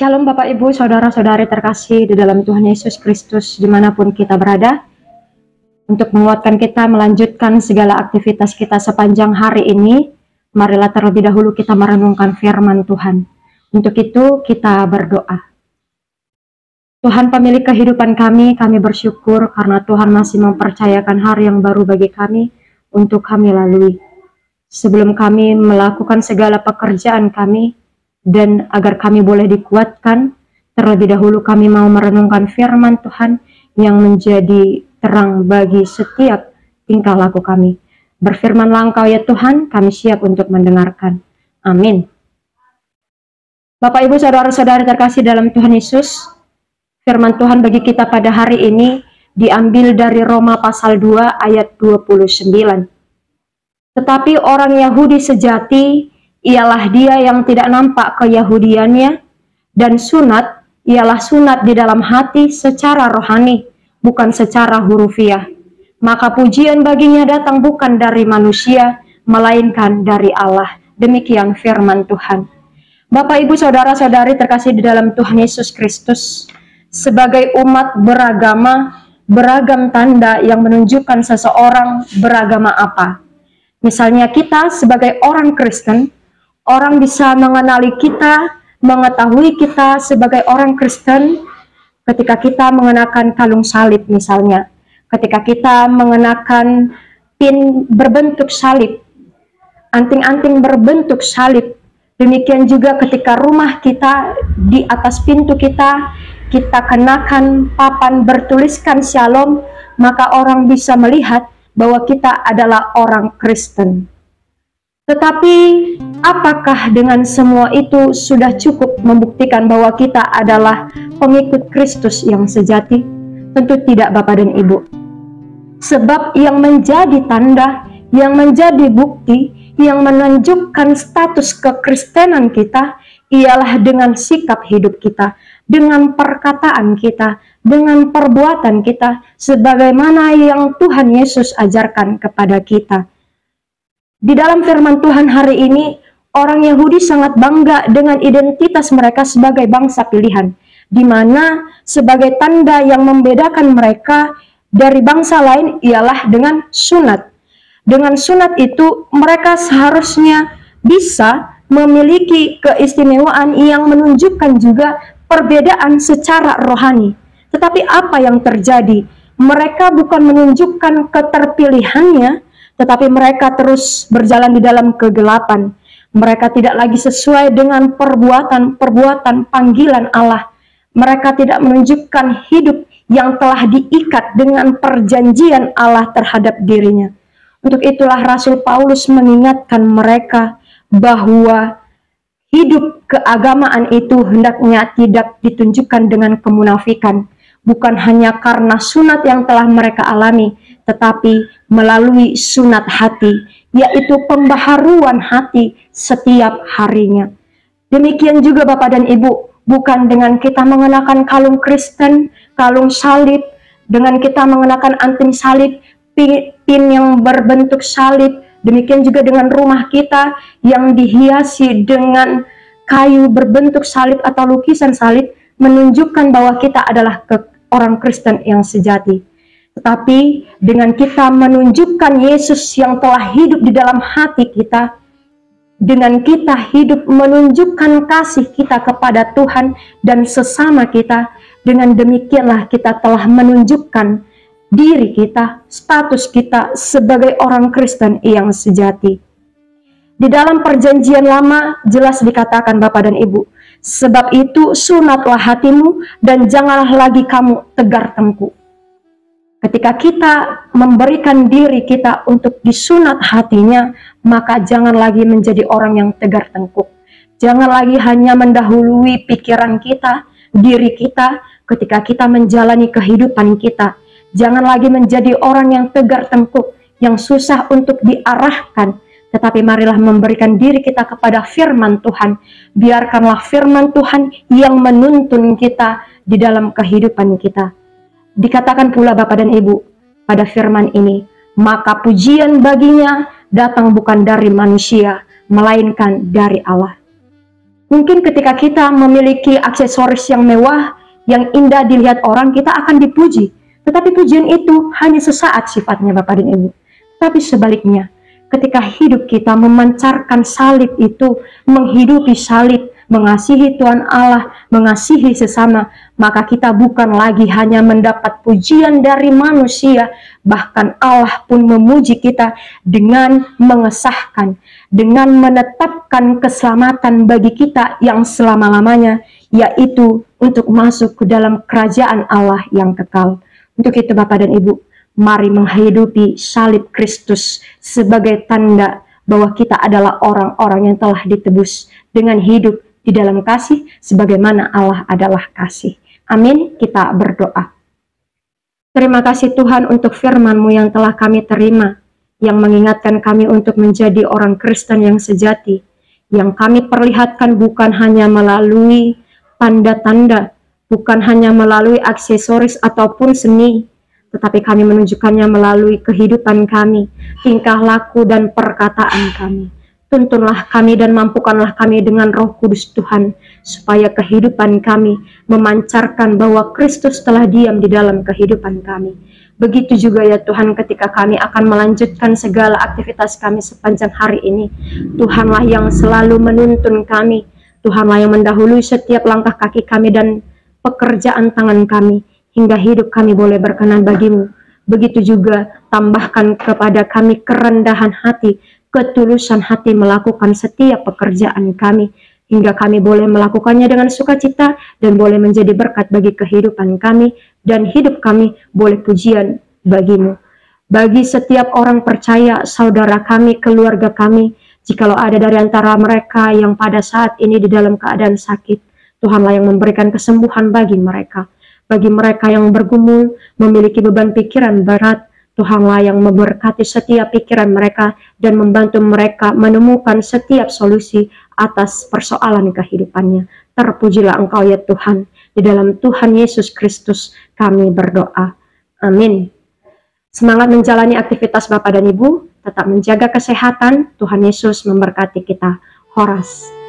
Shalom Bapak Ibu, Saudara-saudari terkasih di dalam Tuhan Yesus Kristus dimanapun kita berada. Untuk menguatkan kita melanjutkan segala aktivitas kita sepanjang hari ini, marilah terlebih dahulu kita merenungkan firman Tuhan. Untuk itu kita berdoa. Tuhan pemilik kehidupan kami bersyukur karena Tuhan masih mempercayakan hari yang baru bagi kami untuk kami lalui. Sebelum kami melakukan segala pekerjaan kami, dan agar kami boleh dikuatkan, terlebih dahulu kami mau merenungkan firman Tuhan yang menjadi terang bagi setiap tingkah laku kami. Berfirmanlah Engkau ya Tuhan, kami siap untuk mendengarkan. Amin. Bapak Ibu saudara-saudari terkasih dalam Tuhan Yesus, firman Tuhan bagi kita pada hari ini diambil dari Roma pasal 2 ayat 29. Tetapi orang Yahudi sejati ialah dia yang tidak nampak keyahudiannya, dan sunat ialah sunat di dalam hati secara rohani, bukan secara hurufiah. Maka pujian baginya datang bukan dari manusia, melainkan dari Allah. Demikian firman Tuhan. Bapak Ibu saudara-saudari terkasih di dalam Tuhan Yesus Kristus, sebagai umat beragam tanda yang menunjukkan seseorang beragama apa. Misalnya kita sebagai orang Kristen, orang bisa mengenali kita, mengetahui kita sebagai orang Kristen ketika kita mengenakan kalung salib misalnya. Ketika kita mengenakan pin berbentuk salib, anting-anting berbentuk salib. Demikian juga ketika rumah kita, di atas pintu kita kenakan papan bertuliskan Shalom, maka orang bisa melihat bahwa kita adalah orang Kristen. Tetapi apakah dengan semua itu sudah cukup membuktikan bahwa kita adalah pengikut Kristus yang sejati? Tentu tidak Bapak dan Ibu. Sebab yang menjadi tanda, yang menjadi bukti, yang menunjukkan status kekristenan kita ialah dengan sikap hidup kita, dengan perkataan kita, dengan perbuatan kita, sebagaimana yang Tuhan Yesus ajarkan kepada kita. Di dalam firman Tuhan hari ini, orang Yahudi sangat bangga dengan identitas mereka sebagai bangsa pilihan, di mana sebagai tanda yang membedakan mereka dari bangsa lain ialah dengan sunat. Dengan sunat itu, mereka seharusnya bisa memiliki keistimewaan yang menunjukkan juga perbedaan secara rohani. Tetapi apa yang terjadi? Mereka bukan menunjukkan keterpilihannya, tetapi mereka terus berjalan di dalam kegelapan. Mereka tidak lagi sesuai dengan perbuatan panggilan Allah. Mereka tidak menunjukkan hidup yang telah diikat dengan perjanjian Allah terhadap dirinya. Untuk itulah Rasul Paulus mengingatkan mereka bahwa hidup keagamaan itu hendaknya tidak ditunjukkan dengan kemunafikan. Bukan hanya karena sunat yang telah mereka alami, tetapi melalui sunat hati, yaitu pembaharuan hati setiap harinya. Demikian juga Bapak dan Ibu, bukan dengan kita mengenakan kalung Kristen, kalung salib, dengan kita mengenakan anting salib, pin yang berbentuk salib, demikian juga dengan rumah kita yang dihiasi dengan kayu berbentuk salib atau lukisan salib, menunjukkan bahwa kita adalah orang Kristen yang sejati. Tetapi dengan kita menunjukkan Yesus yang telah hidup di dalam hati kita, dengan kita hidup menunjukkan kasih kita kepada Tuhan dan sesama kita, dengan demikianlah kita telah menunjukkan diri kita, status kita sebagai orang Kristen yang sejati. Di dalam perjanjian lama jelas dikatakan Bapak dan Ibu, sebab itu sunatlah hatimu dan janganlah lagi kamu tegar tengkuk. Ketika kita memberikan diri kita untuk disunat hatinya, maka jangan lagi menjadi orang yang tegar tengkuk. Jangan lagi hanya mendahului pikiran kita, diri kita, ketika kita menjalani kehidupan kita. Jangan lagi menjadi orang yang tegar tengkuk, yang susah untuk diarahkan. Tetapi marilah memberikan diri kita kepada firman Tuhan. Biarkanlah firman Tuhan yang menuntun kita di dalam kehidupan kita. Dikatakan pula Bapak dan Ibu pada firman ini, maka pujian baginya datang bukan dari manusia, melainkan dari Allah. Mungkin ketika kita memiliki aksesoris yang mewah, yang indah dilihat orang, kita akan dipuji. Tetapi pujian itu hanya sesaat sifatnya Bapak dan Ibu. Tapi sebaliknya, ketika hidup kita memancarkan salib itu, menghidupi salib, mengasihi Tuhan Allah, mengasihi sesama, maka kita bukan lagi hanya mendapat pujian dari manusia, bahkan Allah pun memuji kita dengan mengesahkan, dengan menetapkan keselamatan bagi kita yang selama-lamanya, yaitu untuk masuk ke dalam kerajaan Allah yang kekal. Untuk itu Bapak dan Ibu, mari menghidupi salib Kristus sebagai tanda bahwa kita adalah orang-orang yang telah ditebus dengan hidup di dalam kasih sebagaimana Allah adalah kasih. Amin. Kita berdoa. Terima kasih Tuhan untuk firman-Mu yang telah kami terima, yang mengingatkan kami untuk menjadi orang Kristen yang sejati, yang kami perlihatkan bukan hanya melalui tanda-tanda, bukan hanya melalui aksesoris ataupun seni, tetapi kami menunjukkannya melalui kehidupan kami, tingkah laku dan perkataan kami. Tuntunlah kami dan mampukanlah kami dengan Roh Kudus Tuhan, supaya kehidupan kami memancarkan bahwa Kristus telah diam di dalam kehidupan kami. Begitu juga ya Tuhan, ketika kami akan melanjutkan segala aktivitas kami sepanjang hari ini, Tuhanlah yang selalu menuntun kami, Tuhanlah yang mendahului setiap langkah kaki kami dan pekerjaan tangan kami, hingga hidup kami boleh berkenan bagimu. Begitu juga tambahkan kepada kami kerendahan hati, ketulusan hati melakukan setiap pekerjaan kami, hingga kami boleh melakukannya dengan sukacita dan boleh menjadi berkat bagi kehidupan kami, dan hidup kami boleh pujian bagimu. Bagi setiap orang percaya, saudara kami, keluarga kami, jikalau ada dari antara mereka yang pada saat ini di dalam keadaan sakit, Tuhanlah yang memberikan kesembuhan bagi mereka. Bagi mereka yang bergumul, memiliki beban pikiran berat, Tuhanlah yang memberkati setiap pikiran mereka dan membantu mereka menemukan setiap solusi atas persoalan kehidupannya. Terpujilah Engkau ya Tuhan. Di dalam Tuhan Yesus Kristus kami berdoa. Amin. Semangat menjalani aktivitas Bapak dan Ibu, tetap menjaga kesehatan. Tuhan Yesus memberkati kita. Horas.